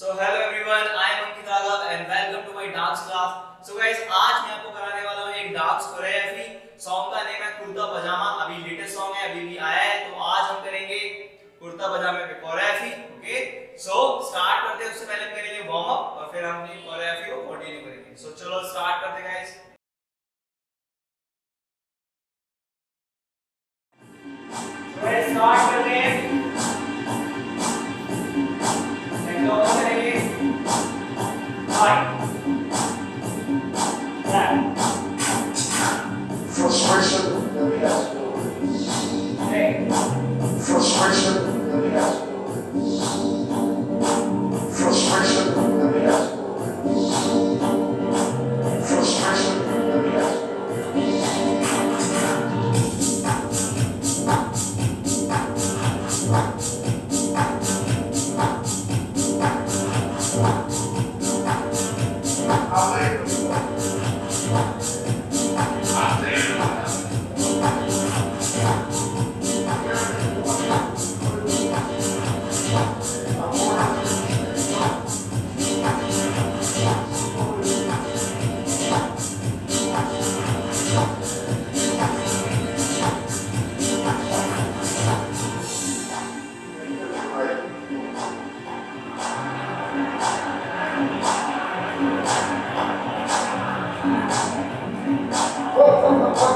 So hello everyone, I am Ankit Aghav and welcome to my dance class. So guys, आज मैं आपको कराने वाला हूँ एक डांस कोरियोग्राफी. सॉन्ग का नेम है कुर्ता पजामा. अभी लेटेस्ट सॉन्ग है, अभी भी आया है, तो आज हम करेंगे कुर्ता पजामे पे कोरियोग्राफी. ओके, सो स्टार्ट करते हैं. उससे पहले हम करेंगे वार्म अप और फिर हम अपनी कोरियोग्राफी को कंटिन्यू करेंगे. सो चलो स्टार्ट करते हैं गाइस. स्टार्ट करते हैं. Frustration that has no limits. Frustration that has no limits. Frustration that has no limits. Frustration that has no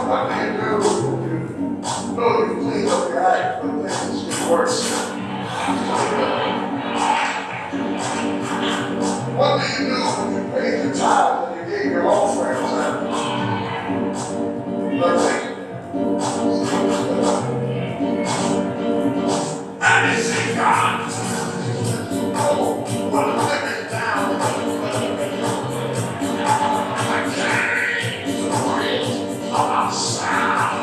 What do you do? You clean up your act, but things get worse. What do you do when you paid your tithe and you gave your offerings and nothing? And you say, God, oh, what a living down. I came to bring about sound.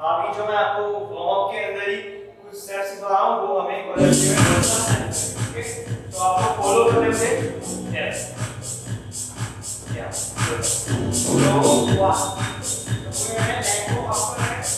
अभी जो मैं आपको warm up के अंदर ही कुछ steps सिखा रहा हूँ वो हमें कोरियोग्राफी में करना है। ओके, तो आपको फॉलो करने होंगे। यस, या तो वाह, तो पूरे में लेग को अप कर रहे हैं।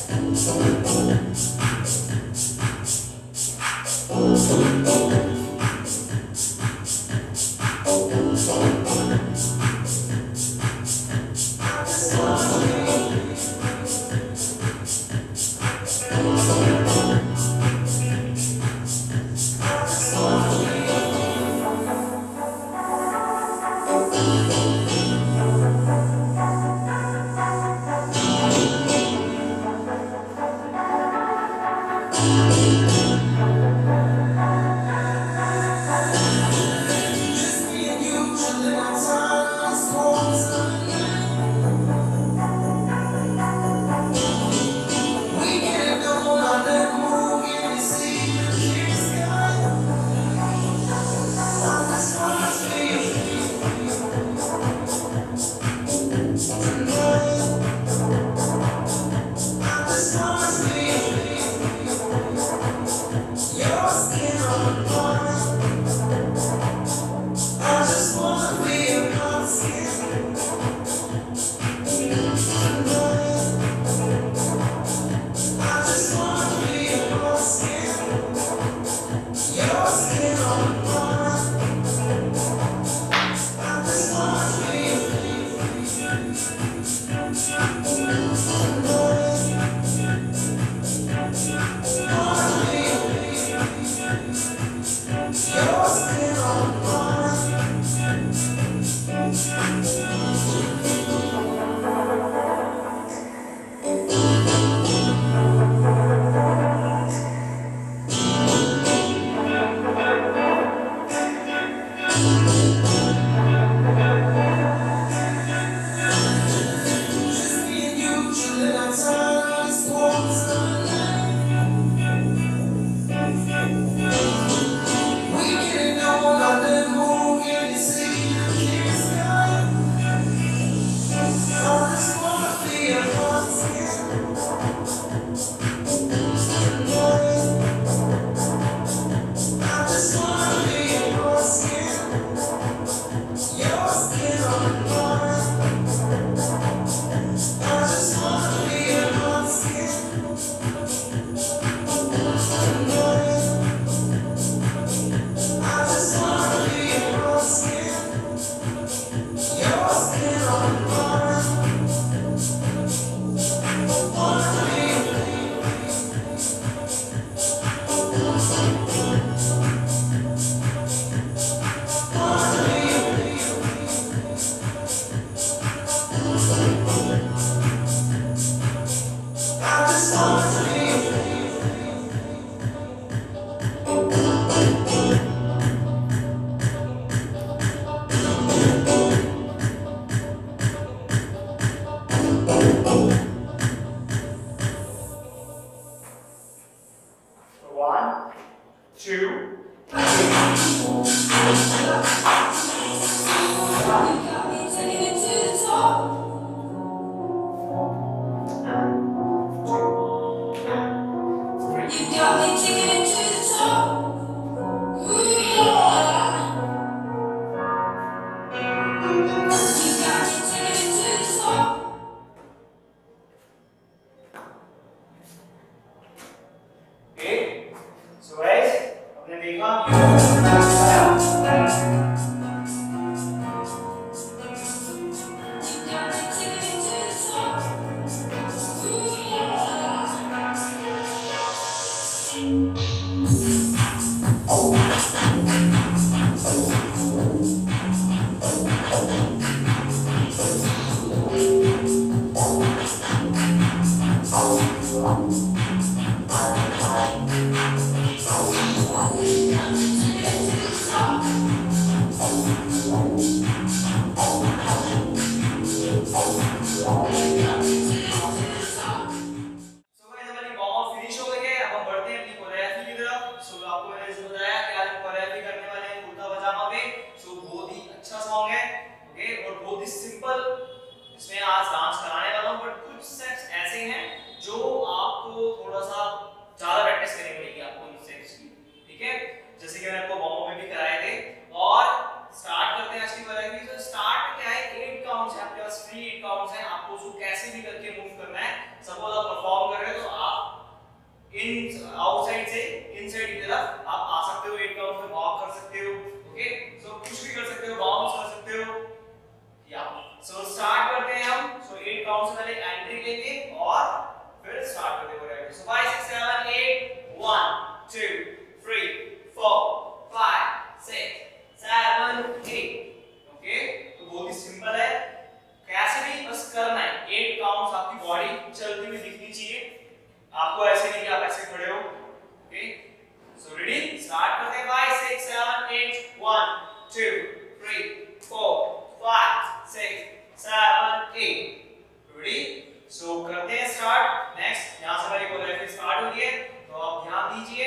One, two, okay. So guys, आपने देखा सिंपल इसमें आज डांस कराने वाला हूँ बट कुछ स्टेप्स ऐसे हैं जो आप 2 3 4 5 6 7 8। ओके, तो बहुत ही सिंपल है, कैसे भी बस करना है। 8 काउंट्स आपकी बॉडी चलती हुई दिखनी चाहिए, आपको ऐसे नहीं कि आप ऐसे खड़े हो। ओके, सो रेडी, स्टार्ट करते हैं। 5 6 7 8 1 2 3 4 5 6 7 8। रेडी, सो करते हैं स्टार्ट। नेक्स्ट, यहां से हमारी कोरियोग्राफी स्टार्ट हो गई है, तो आप ध्यान दीजिए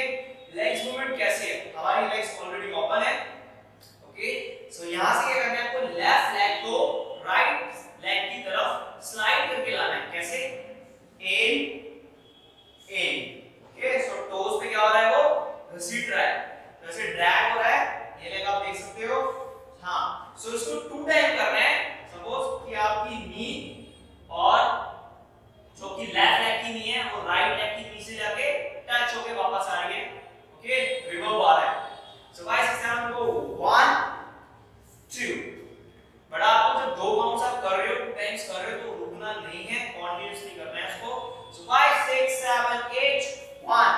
लेग्स मूवमेंट कैसे है। हमारी लेग्स ऑलरेडी ओपन है। ओके, सो यहां से क्या करना है, आपको लेफ्ट लेग को राइट लेग की तरफ स्लाइड करके लाना है। कैसे? इन इन। ओके, सो टोज पे क्या हो रहा है, वो घसीट रहा है, वैसे ड्रैग हो रहा है, ये लेग आप देख सकते हो। हाँ, सो इसको 2 टाइम करना है। सपोज कि आपकी नी और जो कि लेफ्ट लेग की नी है वो राइट लेग की नी से जाके टच होके वापस आ रही है। ओके, रिवर्ब आ रहा है। सो गाइस, इस तरह को 1 2, बट आपको जब 2 काउंट्स आप कर रहे हो, 2 टाइम्स कर रहे हो, तो रुकना नहीं है, कंटीन्यूअसली करना है इसको। सो 5 6 7 8 1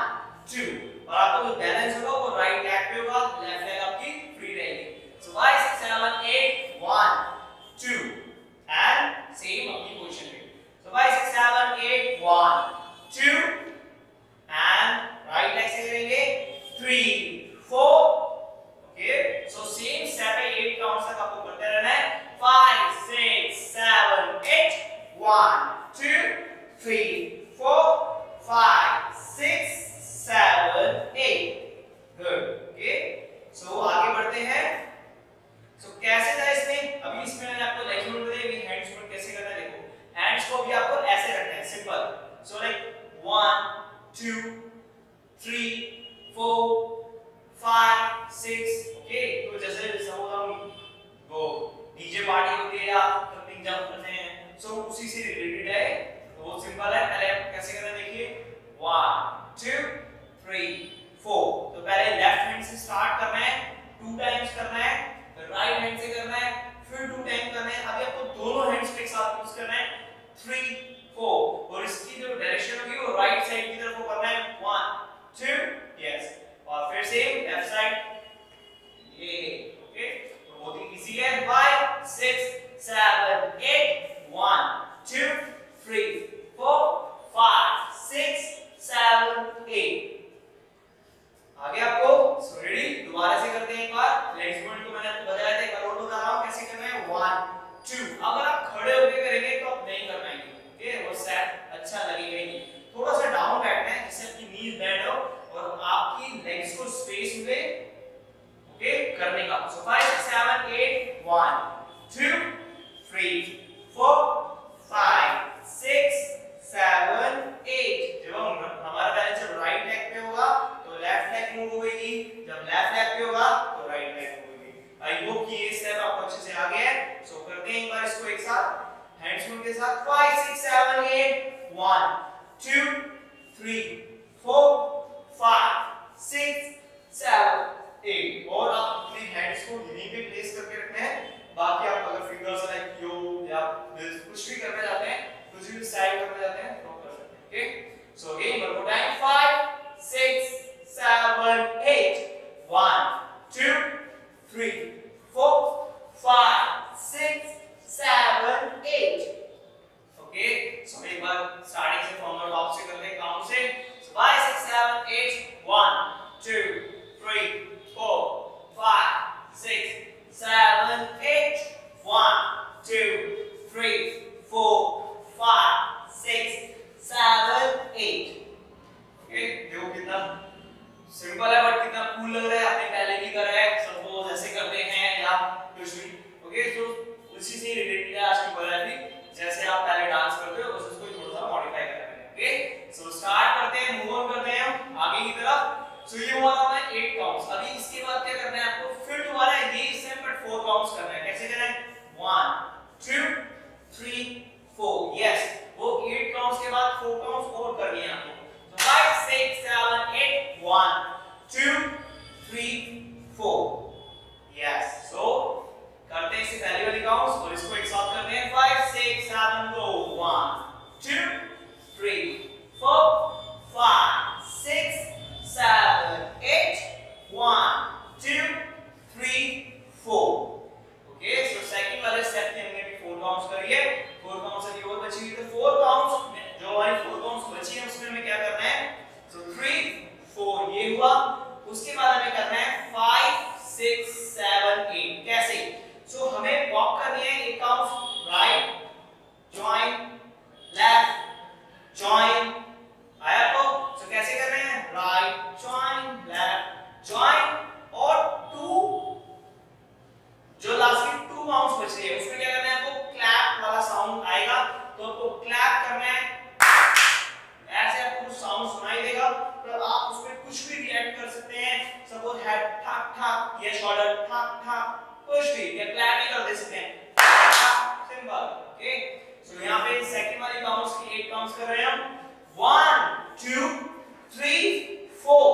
2, और आपका जो बैलेंस होगा वो राइट लेग पे होगा, लेफ्ट लेग आपकी फ्री रहेगी। सो 5 6 7 8 1 2 एंड सेम अपनी पोजीशन पे। सो 5 6 7 8 1 2 एंड राइट लेग से करेंगे 3 4। ओके, सो सेम स्टेप है, 8 काउंट्स तक आपको करते रहना है। 5 6 7 8 1 2 3 4 5 6 7 8। गुड। ओके, सो आगे बढ़ते हैं। सो कैसे था इसमें, अभी इसमें मैंने आपको लेग्स मूवमेंट बताया, अभी हैंड्स मूवमेंट कैसे करना है देखो। हैंड्स को भी आपको ऐसे रखना है, सिंपल। So like 1 2 3 4 5 6। ओके, तो जैसे सपोज हम वो डीजे पार्टी होती है या जंपिंग जंप करते हैं, सो उसी से रिलेटेड है, तो बहुत सिंपल है। पहले आप कैसे करना है देखिए, 1 2 3 4। तो पहले लेफ्ट हैंड से स्टार्ट करना है, 2 टाइम्स करना है, फिर राइट हैंड से करना है, फिर 2 टाइम करना है। अभी आपको दोनों हैंड्स के साथ यूज करना है, 3 4, और इसकी जो डायरेक्शन होगी वो राइट साइड की तरफ को करना है, 1 2 यस, और फिर सेम लेफ्ट साइड ये। ओके, तो बहुत ही इजी है। 5 6 7 8 1 2 3 4 5 6 7 8। आगे आपको सो रेडी, दोबारा से करते हैं एक बार। लेग्स मूवमेंट को मैंने आपको बताया था, एक बार और बता रहा हूं कैसे करना है। 1 2, अगर आप खड़े होकर करेंगे तो आप नहीं कर पाएंगे। ओके, वो स्टेप अच्छा लगेगा ही नहीं। थोड़ा सा डाउन बैठना है जिससे आपकी नीज बेंड हो और आपकी लेग्स को स्पेस मिले ओके करने का। सो 5 6 7 8 1 2 3 4 5 6 7 8। जब हमारा बैलेंस जब राइट लेग पे होगा तो लेफ्ट लेग मूव होगी, जब लेफ्ट लेग पे होगा तो राइट लेग मूव होगी। आई होप कि ये स्टेप आपको अच्छे से आ गया है। सो करते हैं एक बार इसको एक साथ हैंड्स मूव के साथ। 5 6 7 8 1 2 3 4 5 6 7 8। और आप अपने हैंड्स को यहीं पे प्लेस करके रखना है। बाकी आप अगर फिंगर्स लाइक यो या कुछ भी करना चाहते हैं, कुछ भी साइड करना चाहते हैं तो कर सकते हैं। Okay, so again one more time. 5 6 7 8 1 2 3 4 5 6 7 8। Okay, सो एक बार स्टार्टिंग से फॉर्वर्ड वापस से करते हैं काउंट से। 5 6 7 8 1 2 3 4 5 6 7 8 1 2 3 4 5 6 7 8। ओके, देखो कितना सिंपल है बट कितना कूल लग रहा है। आपने पहले भी करा है, सपोज ऐसे करते हैं या कुछ भी। ओके, तो उसी से रिलेटेड है आज की कोरियोग्राफी। जैसे आप पहले डांस करते हो बस उसको थोड़ा सा मॉडिफाई करना है। ओके, सो स्टार्ट करते हैं, मूव ऑन करते हैं हम आगे की तरफ। सो ये हुआ हमारा 8 काउंट्स। अभी इसके बाद क्या करना है आपको, फिर दोबारा ये स्टेप पर 4 काउंट्स करना है। कैसे करना है? 1 2 3 4। यस, वो 8 काउंट्स के बाद 4 काउंट्स और करनी है आपको। So 5 6 7 8 1 2 3 4। यस, सो करते हैं इससे पहले वाली काउंट्स और इसको एक साथ करते हैं। 5 6 7 गो। 1 2 3 4 5 6 7 इफेक्ट कर सकते हैं, सपोज हेड ठक ठक या शोल्डर ठक ठक, कुछ भी, या क्लैप भी कर दे सकते हैं, सिंपल। ओके, सो यहाँ पे सेकंड वाली काउंट्स की 8 काउंट्स कर रहे हैं हम, 1 2 3 4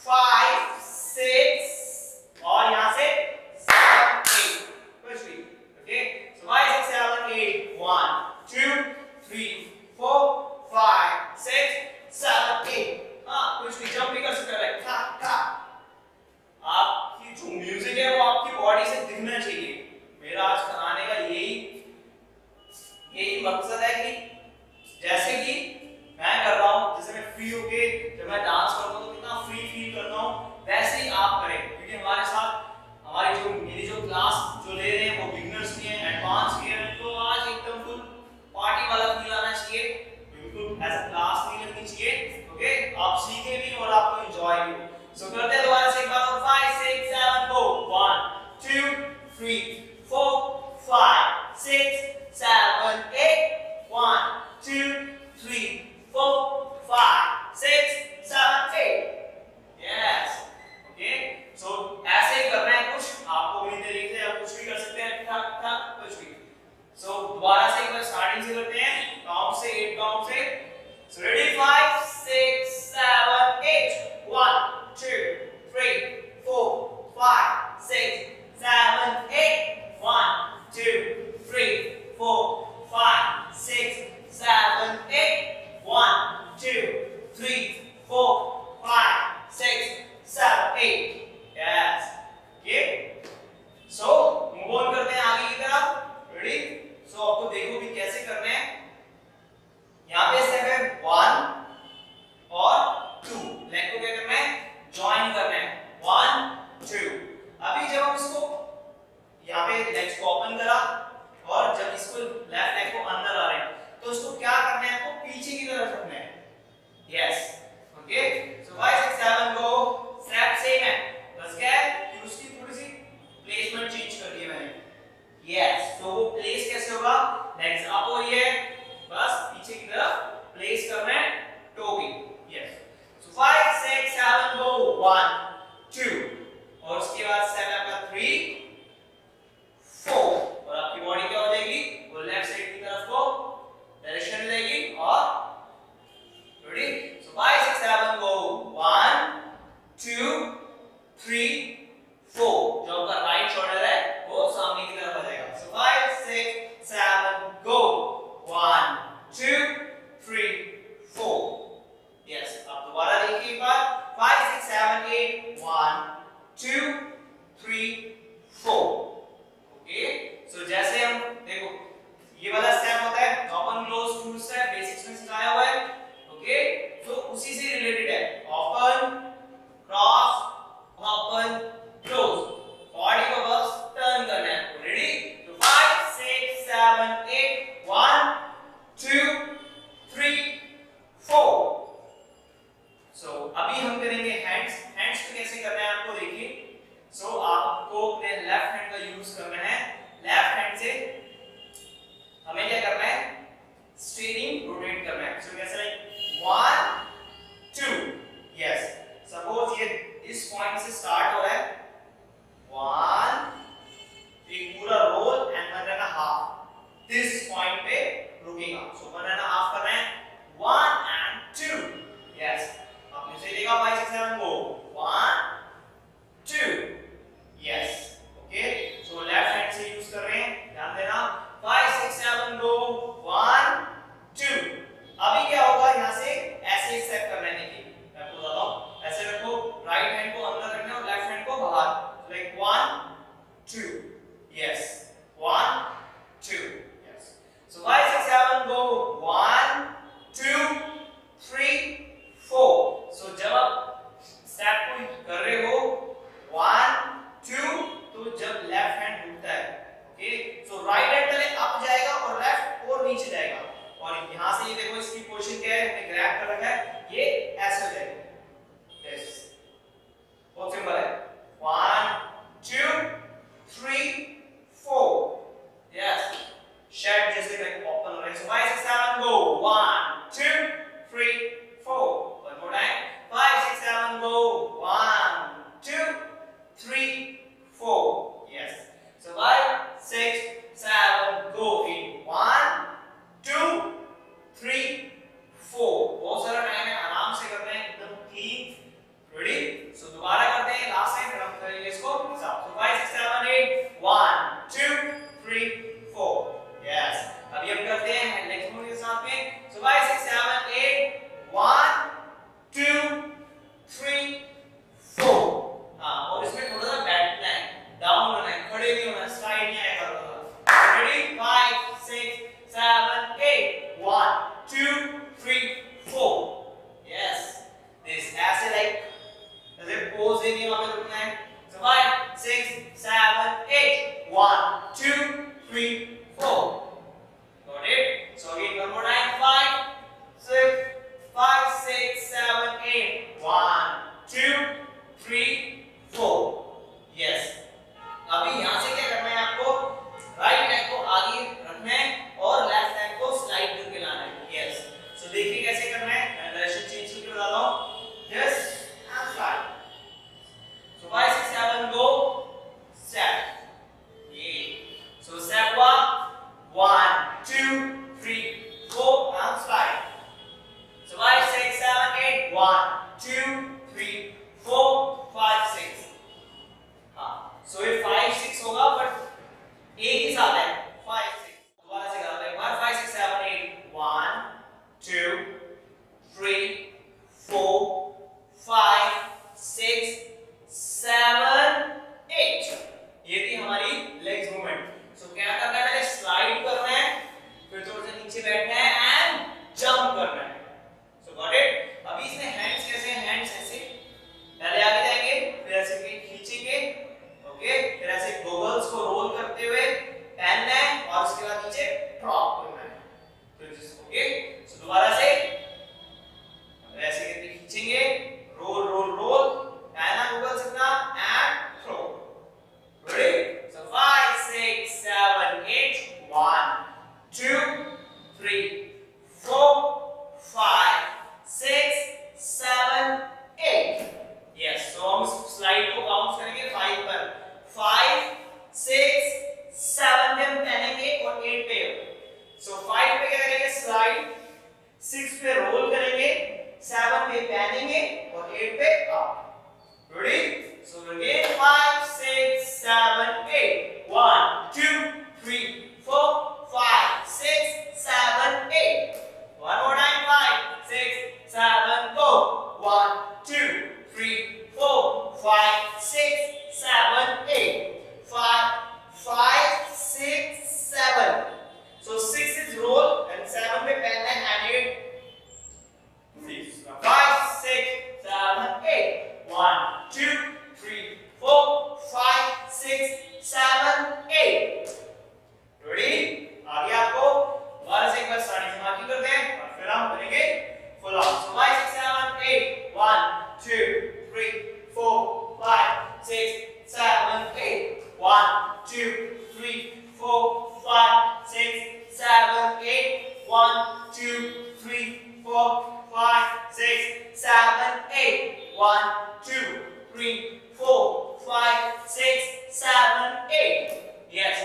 5 6 और यहाँ से 7 8, कुछ भी। ओके, सो 5 6 7 8, 1 2 3 4 5 6 7 8, हाँ कुछ भी, जंप भी कर सकते हैं, लाइक ठक ठक। आपकी जो म्यूजिक है वो आपकी बॉडी से दिखना चाहिए। मेरा आज कराने का यही मकसद है कि जैसे कि मैं कर रहा हूँ, जैसे मैं फ्री होके जब मैं डांस करता हूँ तो कितना फ्री फील करता हूँ, वैसे ही आप करें। क्योंकि हमारे साथ हमारी मेरी जो क्लास जो ले रहे हैं वो बिगिनर्स भी हैं, एडवांस भी हैं, तो आज एकदम फुल पार्टी वाला फील आना चाहिए, बिल्कुल ऐसा क्लास नहीं लगनी चाहिए। ओके, आप सीखे भी और आपको एंजॉय भी। सो करते हैं दोबारा से एक बार और, 5 6 7 गो, 1 2 3 4 5 6 7 8, 1 2 3 4 5 6 7 8, यस। ओके, सो ऐसे ही करना है, कुछ आपको भी तरीके से आप कुछ भी कर सकते हैं, ठक ठक कुछ भी। सो दोबारा से एक बार स्टार्टिंग से करते हैं, काउंट से 8 काउंट से। So ready, 5 6 7 8, 1 2 3 4 5 6 7 8, 1 2 3 4 5 6 7 8, 1 2 3 4 5 6 7 8, yes. Okay, so move on करते हैं आगे की तरफ। रेडी, सो आपको देखो भी कैसे करने हैं। यहाँ पे स्टेप है 1 और 2, लेग को क्या करना है, ज्वाइन करना है, 1 2। अभी जब हम इसको यहाँ पे लेग्स को ओपन करा और जब इसको लेफ्ट लेग को अंदर आ रहे हैं तो इसको क्या करना है, आपको पीछे की तरफ रखना है, यस। ओके, सो 5 6 7 गो, स्टेप सेम है, बस क्या है कि उसकी थोड़ी सी प्लेसमेंट चेंज कर दी है मैंने, यस। तो वो प्लेस कैसे होगा, लेग्स अप हो रही है, बस पीछे की तरफ प्लेस करना है, टो की, यस। सो 5 6 7 गो, 1 2, और उसके बाद स्टेप आपका 3 4, और आपकी बॉडी क्या हो जाएगी, वो लेफ्ट साइड की तरफ को डायरेक्शन में जाएगी। और रेडी, सो 5 6 7 गो, 1 2 3 4, जो आपका राइट शोल्डर है वो सामने की तरफ आ जाएगा। सो 5 6 7 गो, 1 2 3 4, यस। अब दोबारा देखिए एक बार, 5 6 7 8, 1 2 3 4। ओके, सो जैसे हम देखो ये वाला स्टेप होता है open close two step, basics में सिखाया हुआ है। ओके, तो उसी से रिलेटेड है, open cross open close, body को बस टर्न करना है। रेडी, तो 5 6 7 8, 1 2 3 4। सो अभी हम करेंगे हैंड्स। हैंड्स को कैसे करना है आपको देखिए। सो आपको अपने लेफ्ट हैंड का यूज करना है। लेफ्ट हैंड से हमें क्या करना है, स्टीयरिंग रोटेट करना है। सो कैसे, लाइक 1 2, यस। सपोज ये इस पॉइंट से स्टार्ट हो रहा है, 1, एक पूरा रोल एंड 1.5, दिस पॉइंट पे रुकेगा। सो 1.5 करना है, 1 and 2, यस। आपने से देखा 5 6 7 go, 1 2, yes. Okay, so left hand से यूज कर रहे हैं, ध्यान देना, 5 6 7 गो, 1 2। अभी क्या होगा, यहाँ से ऐसे स्टेप करना है। देखिए मैं आपको बताता हूँ, ऐसे रखो, राइट हैंड को अंदर रखना है और पोज देनी है, वहां पे रुकना है। So 5 6 7 8 1 2 3 4 got it. So again one more time 5 6 7 8 1 2 3 4 yes. अभी यहाँ से क्या करना है आपको, राइट लेग को आगे रखना है और लेफ्ट लेग को स्लाइड करके लाना है। यस सो देखिए कैसे करना है, मैं डायरेक्शन चेंज करके बता रहा हूँ। Yes and slide. So 5 6 7 go step. ये so step 1 2 3 4 and slide. So 5 6 7 8 1 2 3 4 5 6। हाँ सो ये 5 6 होगा बट एक ही साथ है 5 6। दोबारा से करते हैं एक बार 5 6 7 8 1 2 3 4 5 6 7 8। ये थी हमारी लेग्स मूवमेंट। सो क्या करना है, पहले स्लाइड करना है, फिर थोड़ा सा नीचे बैठना है एंड जंप करना है। सो गॉट इट। अभी इसमें हैंड्स कैसे हैं, हैंड्स ऐसे पहले आगे जाएंगे, फिर ऐसे खींचेंगे, ओके, फिर ऐसे गोगल्स को रोल करते हुए पहनना है और उसके बाद नीचे ड्रॉप करना है। तो ओके सो दोबारा से ऐसे करके खींचेंगे, रोल रोल रोल, पहना गोगल्स अपना and throw. Ready so 5 6 7 8 1 2 3 4 5 6 7 8। Yes so हम स्लाइड को काउंट करेंगे 5 पर। 5 6 7 पे हम पहनेंगे और 8 पे। सो 5 पे क्या करेंगे, स्लाइड, 6 पे रोल करेंगे, 7 पे पहनेंगे और 8 पे up. Ready so again 5 6 7 8 1 2 3 4 5 6 7 8। One more time 5 6 7 go 1 2 3 4 5 6 7 8 5 5 6 7। So 6 is roll and 7 पे पहनना है and 8 6 5 6 7 8 1 2 3 4 5 6 7 8। रेडी। आगे आपको दोबारा से एक बार सारी समाप्ति करते हैं और फिर हम करेंगे फुल ऑन। सो 5 6 7 8 1 2 3 4 5 6 7 8 1 2 3 4 5 6 7 8 1 2 3 4 5 6 7 8 1 2 3 4 5 6 7 8। यस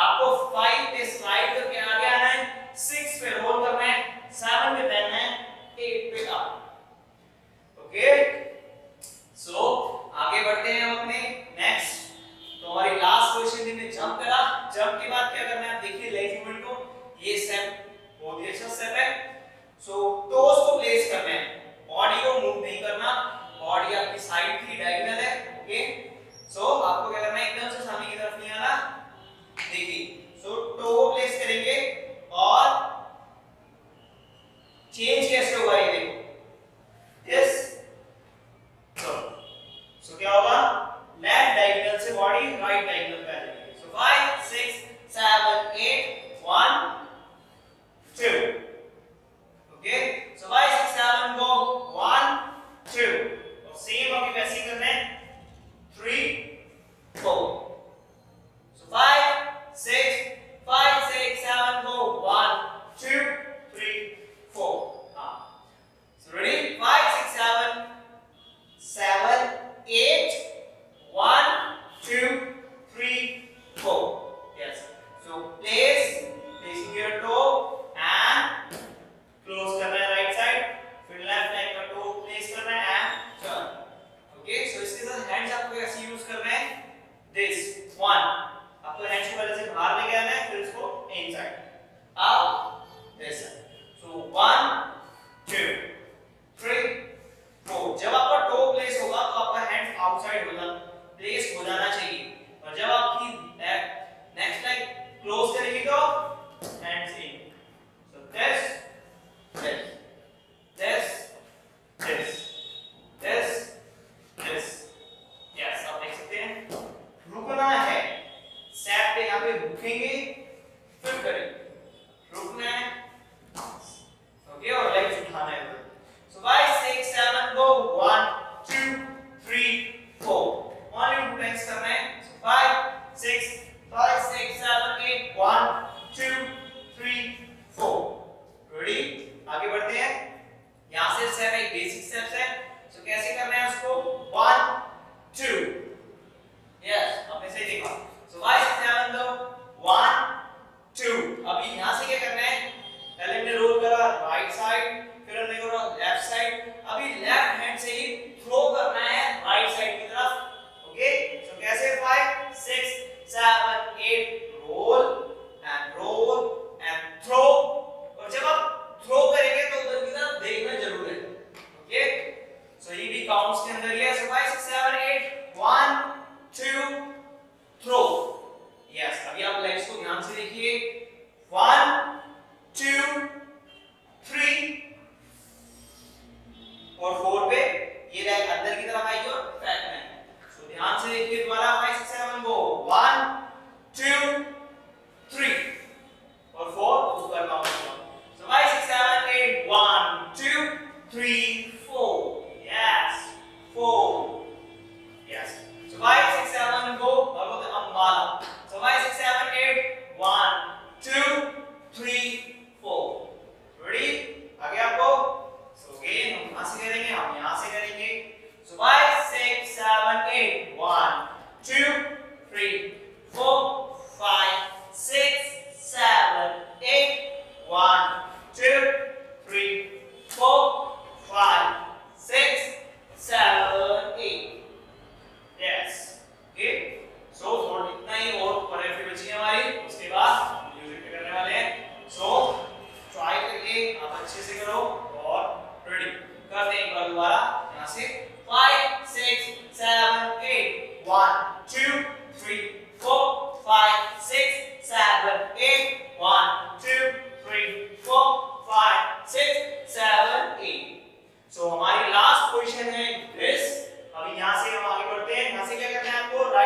आपको 5 पे स्लाइड करके आगे आना है, 6 पे रोल करना है, 7 पे पहनना है, 8 पे अप। ओके सो आगे बढ़ते हैं हम अपने नेक्स्ट। तो हमारी लास्ट क्वेश्चन हमने जंप करा, जंप के बाद क्या करना है आप देखिए लेग मूवमेंट को। ये स्टेप बहुत ही अच्छा स्टेप है। सो टोस को प्लेस करना है, बॉडी को मूव नहीं करना, बॉडी आपकी साइड की डायगोनल है। ओके सो आपको क्या करना है, एकदम से सामने की तरफ नहीं आना। देखिए सो टो को प्लेस करेंगे और चेंज कैसे होगा ये देखो। यस सो क्या होगा, लेफ्ट डायगोनल से बॉडी राइट डायगोनल पे आ जाएगी। सो 5 6 7 8 1 2। ओके सो 5 6 7 गो 1 2 और सेम अभी वैसे ही करना है 3 4। सो 5 6 7 go 1 2 3 4। हाँ so ready 5 6 7 7 8 1 2 3 4। Yes so placing your toe and close करना है राइट साइड, फिर लेफ्ट साइड का toe प्लेस करना है एंड turn। ओके सो इसके साथ हैंड्स आपको कैसे यूज करना है, दिस वन आपको हैंड्स को पहले से बाहर लेके आना है, फिर इसको inside up this side. So 1 2 3 4। जब आपका टो प्लेस होगा तो आपका हैंड्स आउटसाइड होगा, प्लेस हो जाना चाहिए। और जब आपकी नेक्स्ट लेग क्लोज करेगी तो hands in. So this this this this this this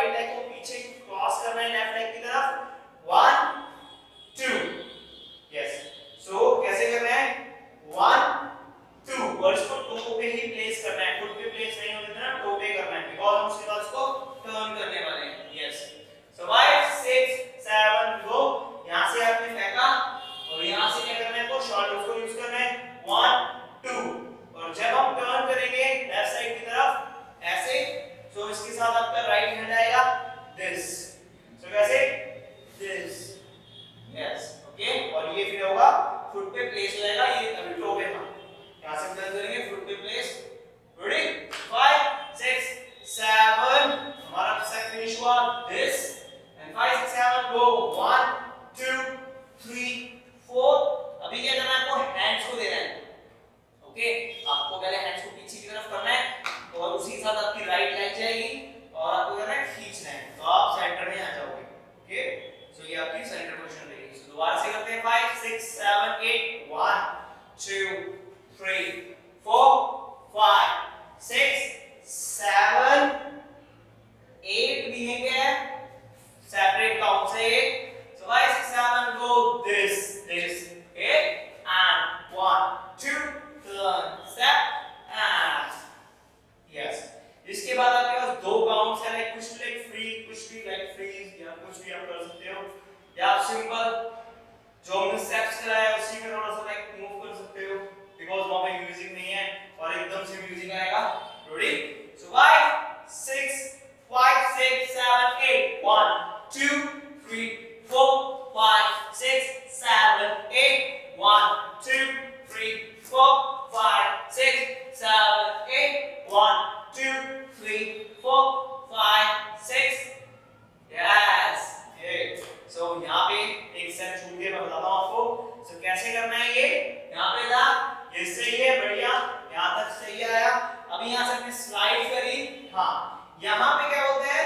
right leg को पीछे क्रॉस करना है लेफ्ट लेग की तरफ 1 2 यस सो कैसे करना है 1 2 और इसको टो पे ही प्लेस करना है फुट पे प्लेस नहीं होने देना टो पे करना है बिकॉज़ हम उसके बाद इसको टर्न करने वाले हैं यस सो 5 6 7 गो यहां से आपने फेंका और यहां से क्या करना है तो शोल्डर्स को यूज करना है 1 2 और जब हम टर्न करेंगे लेफ्ट साइड की तरफ ऐसे सो इसके साथ आपका राइट हैंड आएगा दिस सो कैसे दिस यस ओके और ये फिर होगा फुट पे प्लेस हो जाएगा ये अभी टो पे था यहां से टर्न करेंगे फुट पे प्लेस रेडी 5 6 7 हमारा सेट फिनिश हुआ दिस एंड 5 6 7 गो 1 2 3 4 अभी क्या करना है आपको हैंड्स को देना है ओके आपको पहले हैंड्स को पीछे की तरफ करना है और उसी के साथ आपकी राइट लेग जाएगी और आपको करना है खींचना है तो आप सेंटर में आ जाओगे ओके सो ये आपकी सेंटर पोजीशन रहेगी सो दोबारा से करते हैं 5 6 7 8 1 2 3 4 5 6 7 8 भी है separate count से so 5 6 7 go this okay and 1 2 turn step and yes इसके बाद आपके पास दो काउंट्स है लाइक कुछ लाइक फ्री कुछ भी लाइक फ्रीज या कुछ भी आप कर सकते हो या आप सिंपल जो हमने स्टेप्स कराया है उसी में थोड़ा सा लाइक मूव कर सकते हो बिकॉज़ वहां पे म्यूजिक नहीं है और एकदम से म्यूजिक आएगा रेडी सो 5 6 5 6 7 8 1 2 3 4 5 6 7 8 1 2 3 4 5 6 7 8 1 2 3 4 5 6 यस सो यहाँ पे एक सेट छूट गया मैं बताता हूँ आपको सो कैसे करना है ये यहाँ पे था ये सही है बढ़िया यहाँ तक सही आया अभी यहाँ से आपने स्लाइड करी हाँ यहाँ पे क्या होता है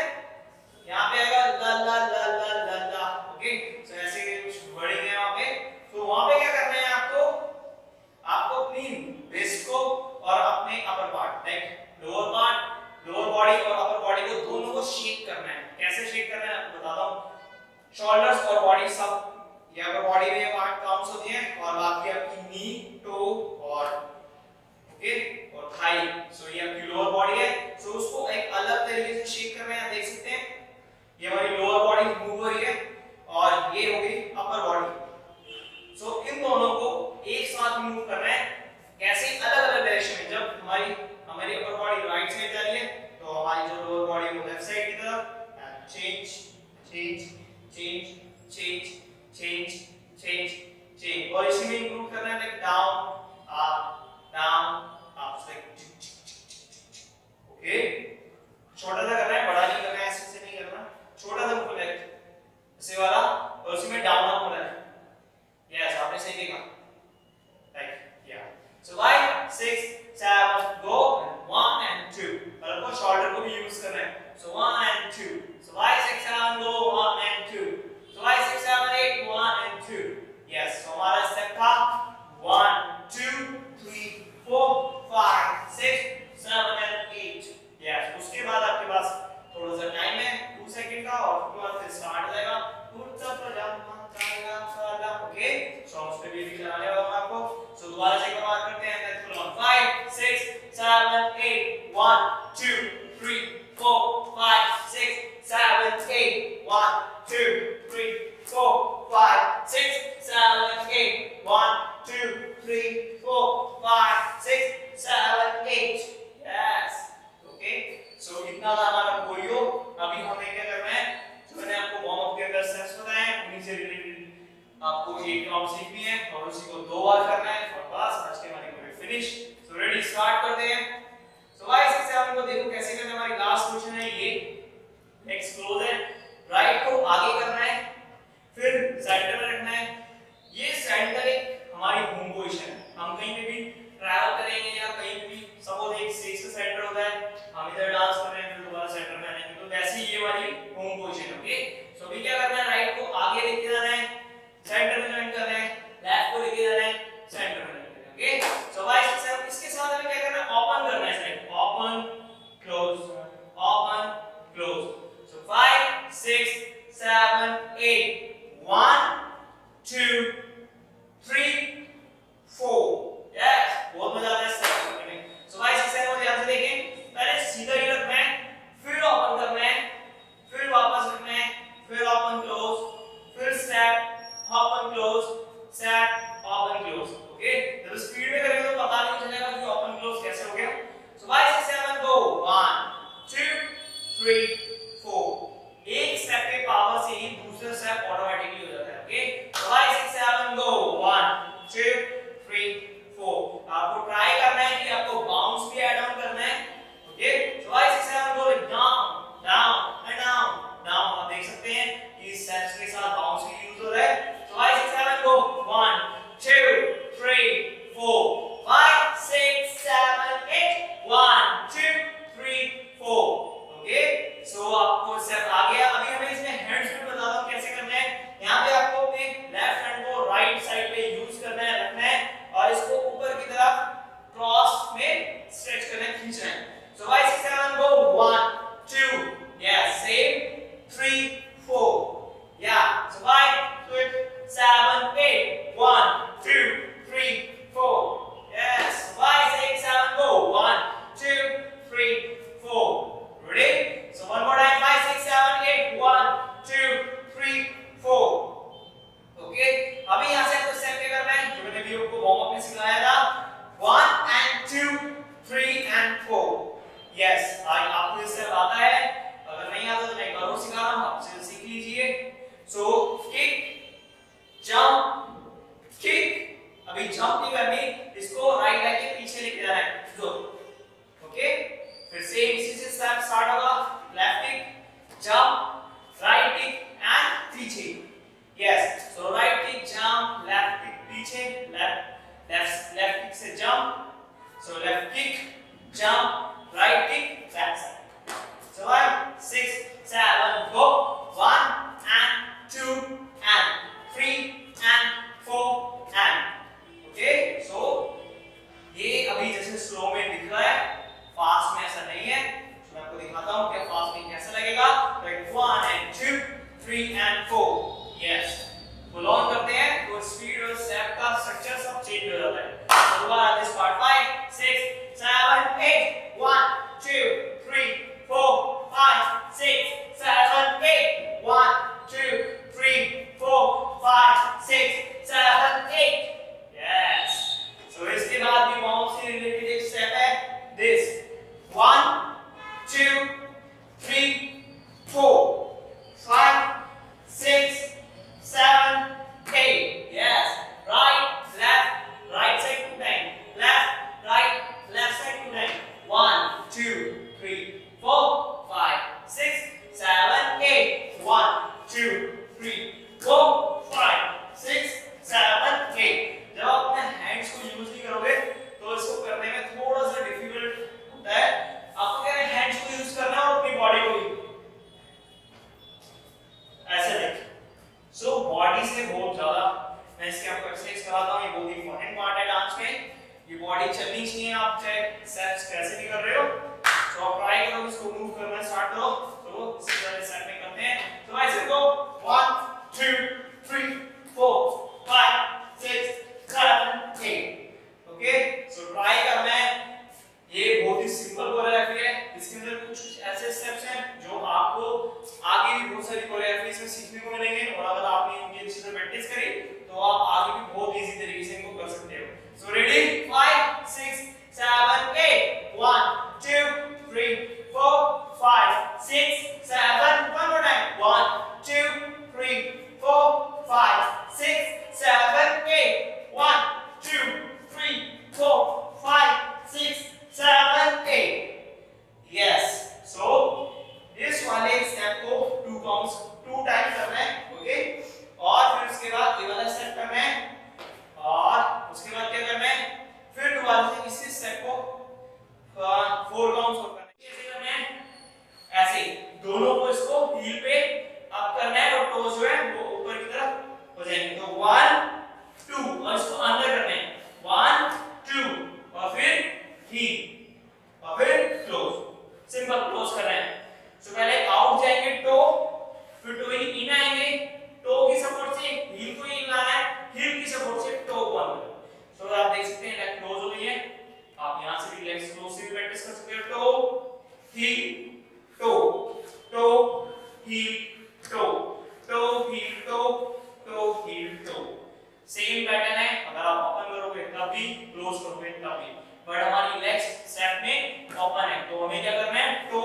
यहाँ पे आएगा ला ला ला ला ला ला ओके सो ऐसे कुछ वर्डिंग है वहाँ पे तो वहाँ पे क्या करना है आपको अपनी वेस्ट को और अपने upper part like lower body और अपर बॉडी को दोनों को शेक करना है कैसे शेक करना है आपको बताता हूँ शोल्डर्स और बॉडी सब ये अपर बॉडी में पार्ट काउंट्स होती हैं और बाकी आपकी नी टो और ओके और थाई सो ये आपकी लोअर बॉडी है सो उसको एक अलग तरीके से शेक करना है आप देख सकते हैं ये हमारी लोअर बॉडी मूव हो रही है और ये हो गई अपर बॉडी सो इन दोनों को एक साथ मूव करना है कैसे अलग अलग डायरेक्शन में जब हमारी अपर बॉडी राइट साइड जा रही है तो हमारी जो लोअर बॉडी है वो लेफ्ट साइड की तरफ change change change change change change change और इसी में इंक्लूड करना है लाइक डाउन अप ओके छोटा सा करना है बड़ा नहीं करना है ऐसे से नहीं करना छोटा सा ऊपर लाइक ऐसे वाला और उसी में डाउन अप होना है यस आपने सही देखा लाइक या सो 5 6 7 गो 1 and 2 और आपको शोल्डर को भी यूज करना है सो 1 and 2 so 5 6 7 go 1 and 2 so 5 6 7 8 1 and 2 yes so हमारा स्टेप था 1 2 3 4 5 6 7 and 8 yes उसके बाद आपके पास थोड़ा सा टाइम है 2 सेकंड का और उसके बाद फिर स्टार्ट हो जाएगा कुर्ता पजामा काला काला ओके सो उस पे भी कराने वाला हूं आपको सो दोबारा से एक बार करते हैं let's go 5 6 7 8 1 2 3 4 5 6 7 8 1 2 3 4 5 6 7 8 1 2 3 4 5 6 7 8 yes okay so इतना था हमारा कोरियो अभी हमें क्या करना है जो मैंने आपको वार्म अप के अंदर स्टेप्स बताए हैं उन्हीं से रिलेटेड आपको एक राउंड सीखनी है और उसी को 2 बार करना है और बस आज के हमारी chorio finish so ready start करते हैं सो गाइस इससे आप लोग देखो कैसे करना है हमारी लास्ट क्वेश्चन है ये एक्सक्लोज है राइट को आगे करना है फिर सेंटर में रखना है ये सेंटर एक हमारी होम पोजीशन है हम कहीं पे भी ट्रैवल करेंगे या कहीं पे भी सपोज एक स्टेज का सेंटर होता है हम इधर डांस कर रहे हैं फिर दोबारा सेंटर में आएंगे तो वैसे ही ये वाली होम पोजीशन ओके सो अभी क्या करना है राइट को आगे लेके जाना है सेंटर में जॉइन करना है लेफ्ट को लेके जाना है सेंटर में ओके सो गाइस इसके साथ हमें क्या करना है ओपन करना है साइड ओपन क्लोज सो 3 4 एक स्टेप के पावर से ही दूसरा स्टेप ऑटोमेटिकली हो जाता है ओके 5 6 7 गो 1 2 3 4 आपको ट्राई करना है कि आपको बाउंस भी ऐड ऑन करना है okay 5 6 7 go down down and down down आप देख सकते हैं कि स्टेप्स के साथ बाउंस भी यूज हो रहा है 5 6 7 गो 1 2 3 4 5 6 7 8 1 2 3 4 ओके सो आपको स्टेप आ गया अभी हमें इसमें हैंड्स पे बता दूं कैसे करना है यहां पे आपको अपने लेफ्ट हैंड को राइट साइड पे यूज करना है रखना है और इसको ऊपर की तरफ क्रॉस में स्ट्रेच करना है खींचना है सो 5 6 7 go 1 2 yes same 3 4 yeah so 5 6 7 8 1 2 3 4 yes 5 6 7 go 1 2 3 4 ready so one more time 5 6 7 8 1 2 3 4 okay अभी यहां से आपको स्टेप क्या करना है जो मैंने भी आपको वार्म अप में सिखाया था 1 and 2 3 and 4 yes आज आपको ये स्टेप आता है अगर नहीं आता तो मैं एक बार और सिखा रहा हूं आपसे सीख लीजिए so kick jump kick अभी जंप नहीं करनी इसको राइट लेग के पीछे लेके जाना है जो ओके फिर से इसी से स्टार्ट होगा left kick jump right kick and पीछे yes so right kick jump left kick पीछे लेफ्ट किक से jump so left kick jump right kick back side so 1 6 7 go 1 and 2 and 3 and 4 and okay so ये अभी जैसे slow में दिख रहा है फास्ट में ऐसा नहीं है तो मैं आपको दिखाता हूं कि फास्ट में कैसा लगेगा like 1 and 2 3 and 4 yes full on करते हैं तो स्पीड और स्टेप का स्ट्रक्चर सब चेंज हो जाता है तो दोबारा दिस पार्ट 5 6 7 8 1 2 3 4 5 6 7 8 1 2 3 4 5 6 7 8 yes so इसके बाद भी बाउंस से रिलेटेड एक स्टेप है this 1 2 3 4 5 6 7 8 yes right side to time left right left side to time 1 2 3 4 5 6 7 8 1 2 3 4 5 6 7 8 जब आप अपने हैंड्स को यूज नहीं करोगे तो इसको करने में थोड़ा सा डिफिकल्ट होता है आपको क्या है हैंड्स को यूज करना है और अपनी बॉडी को भी ऐसे देखिए सो बॉडी से बहुत ज्यादा मैं इसके आपको एक्सरसाइज कराता हूं ये बहुत इंपॉर्टेंट पार्ट है डांस में ये बॉडी चलनी चाहिए आप चाहे स्टेप्स कैसे भी कर रहे हो तो आप ट्राई करो इसको मूव करना स्टार्ट करो तो इसी तरह स्टेप में करते हैं तो ऐसे गो 1 2 3 4 5 6 7 8 ओके सो ट्राई करना है ये बहुत ही सिंपल कोरियोग्राफी है इसके अंदर कुछ ऐसे स्टेप्स हैं जो आपको आगे भी बहुत सारी कोरियोग्राफीज में सीखने को मिलेंगे और अगर आपने इनकी अच्छे से प्रैक्टिस करी तो आप आगे भी बहुत इजी तरीके से इनको कर सकते हो so ready 5 6 7 8 1 2 3 4 5 6 7 one more time 1 2 3 4 5 6 7 8 1 2 3 4 5 6 7 8 yes so इस वाले स्टेप को 2 काउंट्स 2 टाइम करना है ओके और फिर उसके बाद ये वाला स्टेप करना है और उसके बाद क्या करना है फिर दोबारा से इसी स्टेप को 4 काउंट्स और करना है कैसे करना है ऐसे दोनों को इसको हील पे अप करना है और टोज जो है वो ऊपर की तरफ हो जाएंगे तो 1 2 और इसको अंदर करना है 1 2 और फिर हील और फिर क्लोज सिंपल क्लोज करना है सो पहले आउट जाएंगे टो फिर टो ही इन आएंगे टो की सपोर्ट से हील को इन लाना है हील की सपोर्ट से टो को अंदर सो आप देख सकते हैं लेग क्लोज हो गई है आप यहां से भी लेग्स क्लोज से भी प्रैक्टिस कर सकते हो toe heel toe toe heel toe toe heel toe heel toe same pattern है अगर आप ओपन करोगे तब भी क्लोज करोगे तब भी बट हमारी लेग्स स्टेप में ओपन है तो हमें क्या करना है टो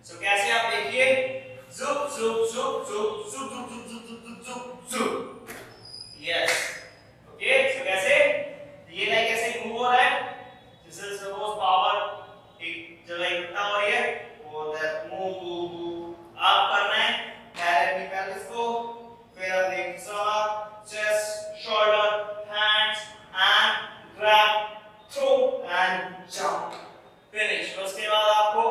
सो कैसे आप देखिए, जुप जुप जुप जुप जुप जुप जुप जुप जुप जुप, यस, ओके। सो कैसे ये लाइक कैसे मूव हो रहा है, दिस इज सपोज पावर एक जगह इकट्ठा हो रही है, वो दैट मूव आप करना है, पहले अपनी pelvis को, फिर अपने chest, shoulder, hands and grab, throw and jump, finish. उसके बाद आपको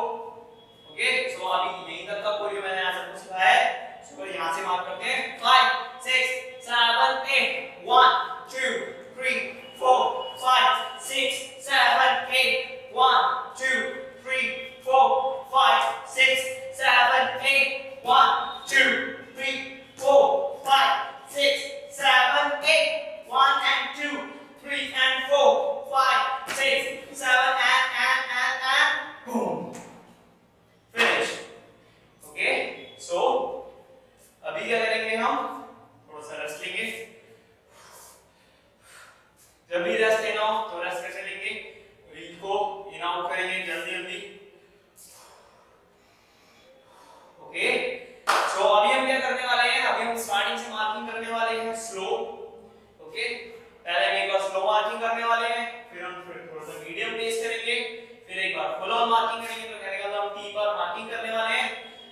ओके, सो अभी यहीं तक का कोरियो मैंने आज आपको सिखाया है। सो यहां से मार्क करते हैं 5 6 7 8 1 2 3 4 5 6 7 8 1 2 3 4 5 6 7 8 1 2 3 4 5 6 7 8 1 and 2 3 and 4 5 6 7 and boom, finish, okay। so अभी क्या करेंगे, हम थोड़ा सा रेस्ट लेंगे। जब भी रेस्ट लेना हो तो रेस्ट कैसे लेंगे, ब्रीथ को इन आउट करेंगे जल्दी जल्दी, ओके। सो अभी हम क्या करने वाले हैं, अभी हम स्टार्टिंग से मार्किंग करने वाले हैं स्लो, ओके। पहले हम एक बार स्लो मार्किंग करने वाले हैं, फिर हम थोड़ा सा मीडियम पेस करेंगे, फिर एक बार फुल ऑन मार्किंग करेंगे। तो कहने का मतलब हम 3 बार मार्किंग करने वाले हैं,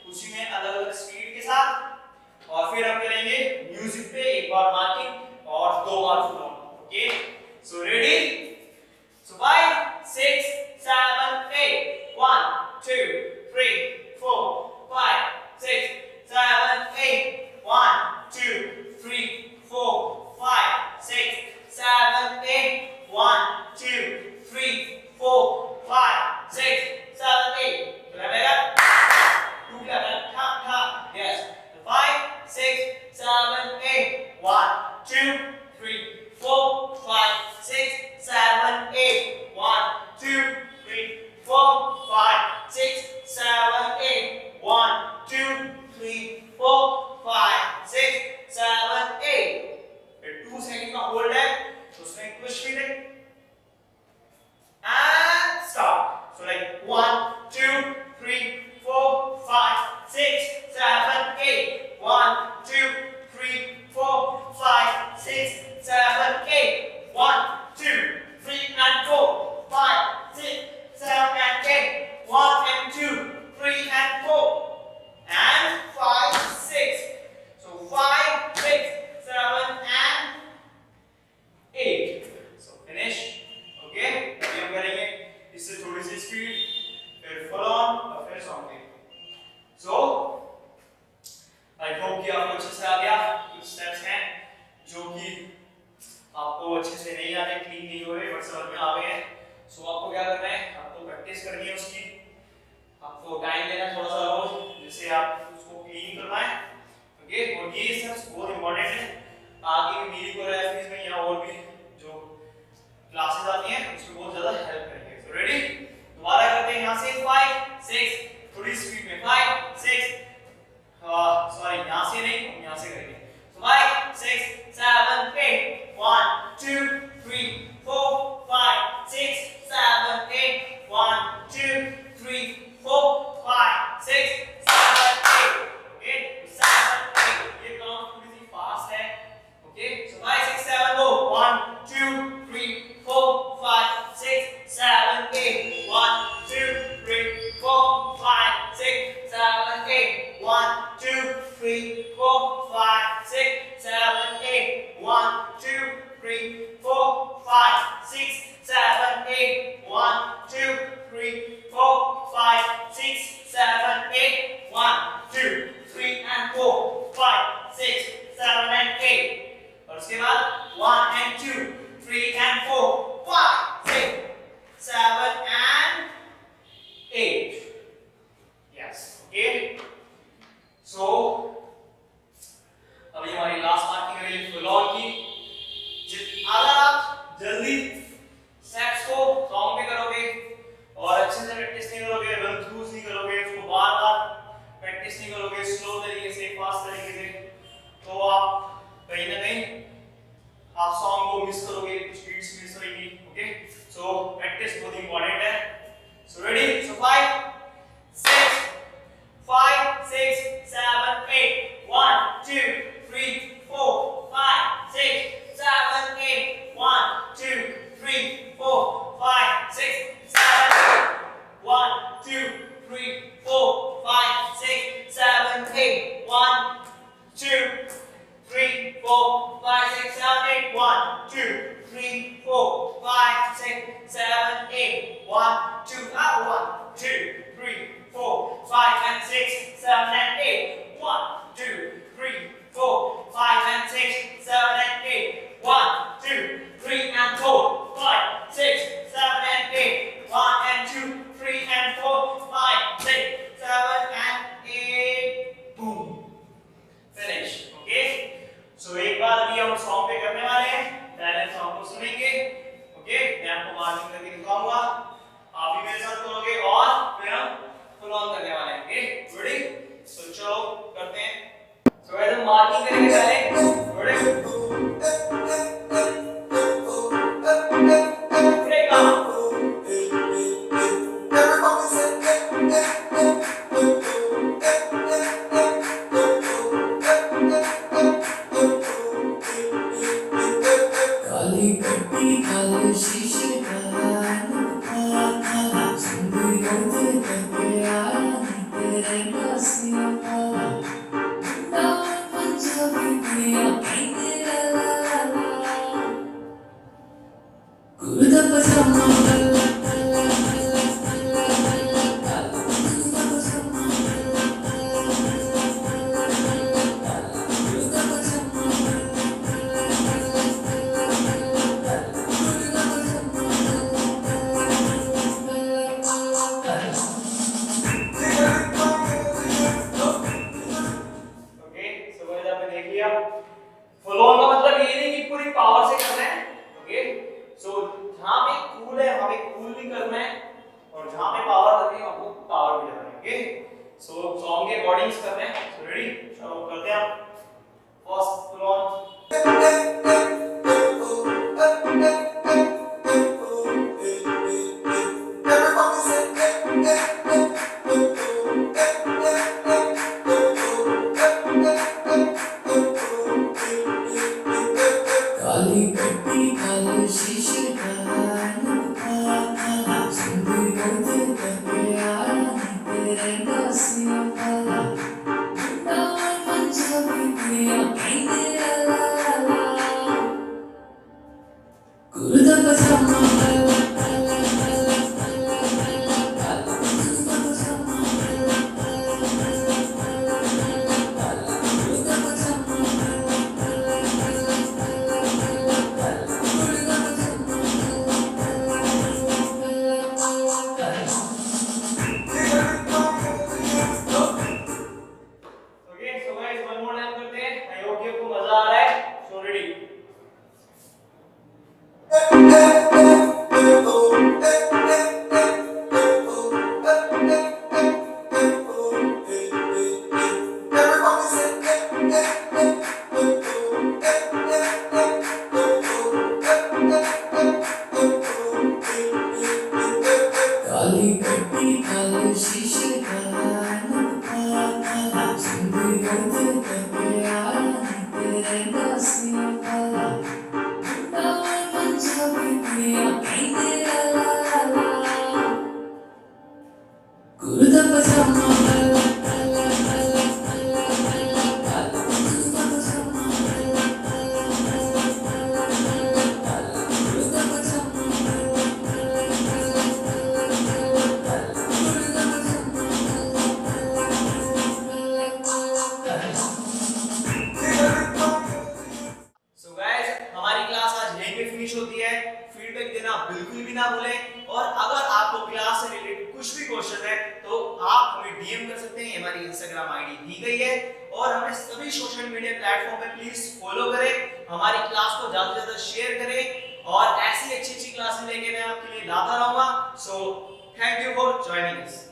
उसी में अलग अलग स्पीड के साथ, और फिर हम करेंगे म्यूजिक पे एक बार मार्किंग और 2 बार full on, okay. So ready, so 5 6 7 8 1 2 3 4 5 6 7 8 1 2 3 4 5 6 7 8 1 2 3 4 5 6 7 8, रहेगा 2 क्या है, ठा ठा, यस। 5 6 7 8 1 2 3 4 5 6 7 8 1 2 3 4 5 6 7 8 1 2 3 4 5 6 7 8, फिर 2 सेकंड का होल्ड है, तो उसमें पुश भी दे and stop। So like 1 2 3 4 5 6 7 8 1 2 3 4 5 6 7 8 1 2 3 and 4 5 6 7 and 8 1 and 2 3 and 4 and 5 6, so 5 6 7 and 8, so finish, okay। अभी हम करेंगे इससे थोड़ी सी स्पीड, फिर फुल ऑन और फिर सॉन्ग पे। सो आई होप कि आपको अच्छे से आ गया। कुछ स्टेप्स हैं जो कि आपको अच्छे से नहीं आ रहे, क्लीन नहीं हो रहे, बट समझ में आ गए हैं। सो आपको क्या करना है, आपको प्रैक्टिस करनी है उसकी, आपको टाइम लेना है थोड़ा सा रोज, जिससे आप उसको क्लीन कर पाए, ओके। और ये स्टेप्स बहुत इंपॉर्टेंट है, आगे भी मेरी कोरियोग्राफीज में या और भी जो क्लासेस आती हैं उसमें बहुत ज्यादा हेल्प करेंगे। सो रेडी, दोबारा करते हैं यहाँ से 5 6, थोड़ी स्पीड में 5 6, सॉरी यहाँ से नहीं, हम यहाँ से करेंगे। So 5 6 7 8 1 2 3 4 5 6 7 8 1 2 3 4 5 6 7 8, okay, 7 8, ये काउंट थोड़ी सी फास्ट है, okay। So 5 6 7 go 1 2 3 4 5 6 7 8 1 2 3 4 5 6 7 8 1 2 3 4 5 6 7 8 1 2 3 4 5 6 7 8 1 2 3 4 5 6 7 8 1 2 3 and 4 5 6 7 and 8, और उसके बाद 1 and 2 3 and 4 5 6 7 and 8, yes, okay। So अभी हमारी लास्ट मार्किंग रहेगी फुल ऑन की। अगर आप जल्दी स्टेप्स को सॉन्ग में करोगे और अच्छे से प्रैक्टिस नहीं करोगे, रन थ्रूज नहीं करोगे, उसको बार-बार प्रैक्टिस नहीं करोगे स्लो तरीके से, फास्ट तरीके से, तो आप कहीं ना कहीं आप सॉन्ग को मिस करोगे, कुछ बीट्स मिस होंगी, ओके। सो प्रैक्टिस बहुत इंपॉर्टेंट है। सो ready, so 5 6 1 2 3 4 5 6 7 8 1 2 3 4 5 6 7 8 1 2 1 2 3 4 5 and 6 7 and 8 1 2 3 4 5 and 6 7 and 8 1 2 3 and 4 5 6 7 and 8 1 and 2 3 and 4 5 6 7 and 8 boom finish okay so एक बार अभी हम सॉन्ग पे करने वाले हैं पहले सॉन्ग को सुनेंगे ओके मैं आपको मार्किंग करके दिखाऊंगा आप भी मेरे साथ करोगे और फिर हम फुल ऑन करने वाले हैं ओके रेडी तो चलो करते हैं सो गाइस हम मार्किंग करेंगे पहले रेडी ब्रेक डाउन काली कट्टी काले शीशे तेरे नसिया पंजाबी पिया गुरुदा पजामा फुल ऑन का मतलब ये नहीं कि पूरी पावर से करना है ओके सो जहां पे कूल है वहां पे कूल भी करना है और जहां पे पावर करनी है आपको पावर भी लगाना है ओके सो सॉन्ग के अकॉर्डिंग करना है सो रेडी चलो करते हैं फर्स्ट फुल ऑन काली कट्टी काले शीशे तेरे नसिया पंजाबी पिया गुरुदा पजामा okay so guys one more time करते हैं आई होप कि आपको मजा आ रहा है सो रेडी काली कट्टी काले शीशे तेरे नसिया पंजाबी पिया गुरुदा पजामा सो गाइस हमारी क्लास आज यहीं पे फिनिश होती है फीडबैक देना बिल्कुल भी ना भूलें और अगर आपको क्लास से रिलेटेड कुछ भी क्वेश्चन है तो आप हमें डीएम कर सकते हैं हमारी इंस्टाग्राम आईडी दी गई है और हमें सभी सोशल मीडिया प्लेटफॉर्म पे प्लीज फॉलो करें हमारी क्लास को ज्यादा से ज्यादा शेयर करें और ऐसी अच्छी अच्छी क्लासेस लेके मैं आपके लिए लाता रहूंगा so thank you for joining us